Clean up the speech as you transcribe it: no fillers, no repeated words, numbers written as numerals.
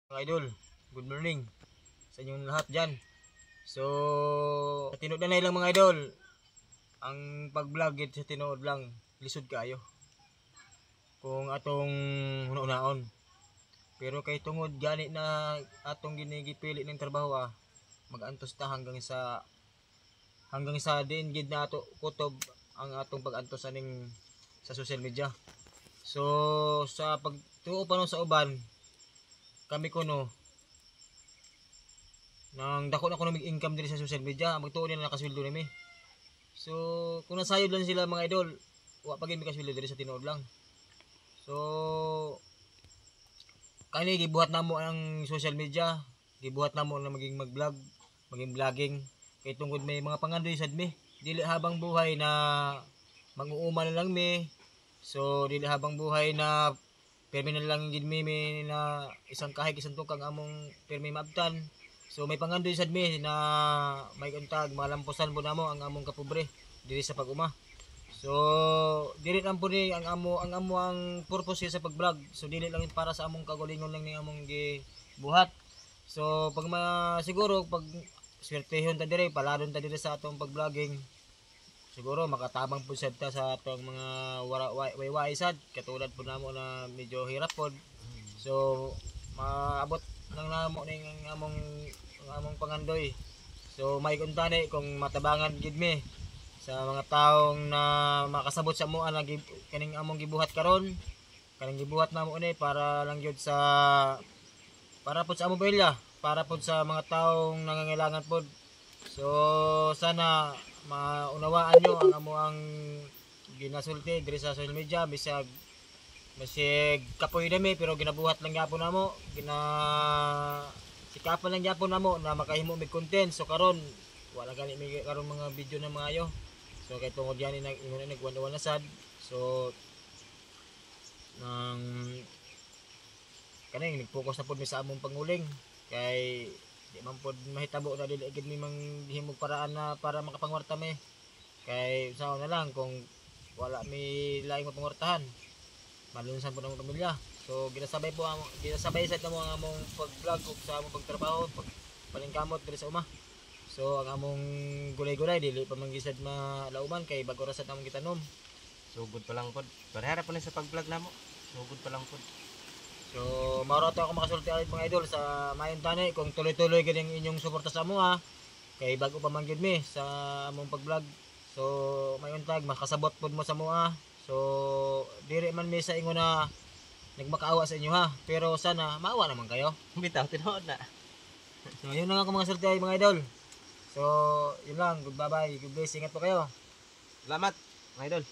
Mga idol, good morning sa inyong lahat dyan. So, tinuod na lang mga idol. Ang pag-vlog sa tinuod lang, lisod kayo kung atong hunaon. Pero kay tungod gani na atong ginigipili ng trabaho mag-antos ta hanggang sa din gid na ato kutob ang atong pag-antos aning sa social media. So, sa pagtuo pa no sa uban, kami kuno nang dako na ko ng income diri sa social media, magtuon na nakasweldo nami. So kung nasayod lang sila mga idol, wa pa gyud makasweldo diri sa tinuod lang. So kani gibuhat namo ang social media, gibuhat namo na maging mag-vlog, maging vlogging kay tungod may mga pangandoy sad mi. Dili habang buhay na mag-uuma na lang mi. So dili habang buhay na permi na lang gid mi na isang kahig isang tukang among permi maabtan. So may pangandoy sad mi na may untag malampusan po namo ang among kapobre diri sa pag-uma. So dili lang po ni ang amo ang purpose sa pag-vlog. So dili lang para sa among kagulingon lang ni among gibuhat. So pag siguro pag swertehon ta diri, paladon ta diri sa atong pag-vlogging, siguro makatabang po sad ta sa atong mga way sad katulad po namo na medyo hirap pod. So maabot nang namo ning among pangandoy. So may kuntani kung matabangan gid mi sa mga taong na makasabot sa amoa na kaning among gibuhat karon, kaning gibuhat namo ni para lang gyud para pod sa among pamilya, para pod sa mga taong nangangailangan pod. So sana maunawaan nyo ang amuang ginasulti diri sa social media. Bisag kapoy dami pero ginabuhat lang gyapon namo, sikapan lang gyapon namo na makahimo mig content. So karon wala gani mi karon mga video na maayo. So kay tungod yan ingon na nagwan na sad. So nang kaning nag-focus na pod mi sa among panguling kay di man pod mahitabo na dili gid mi manghimog paraan na para makapangwarta mi. Kay sao na lang kung wala mi laing mapangwartahan, malunsan po ng pamilya. So ginasabay sa mo ang among pag-vlog ug sa among pagtrabaho, palingkamot diri sa uma. So ang among gulay-gulay dili pa man gisad malauman kay bag-o ra sad among gitanom. Sugod pa lang pod. Parehara pa ni sa pag-vlog namo. Sugod pa lang pod. So maro to ako makasulti alit mga idol sa mayon tani kung tuloy-tuloy gid ang inyong suporta sa amo kay bago pa man gyud mi sa among pag-vlog. So mayon tag makasabot pod mo sa mua. So diri man mi sa ingon na nagmakaawa sa inyo pero sana maawa naman kayo. Bitaw tinuod na. So yun lang ako mga sulti mga idol. So yun lang, goodbye, good bless, ingat po kayo. Salamat, mga idol.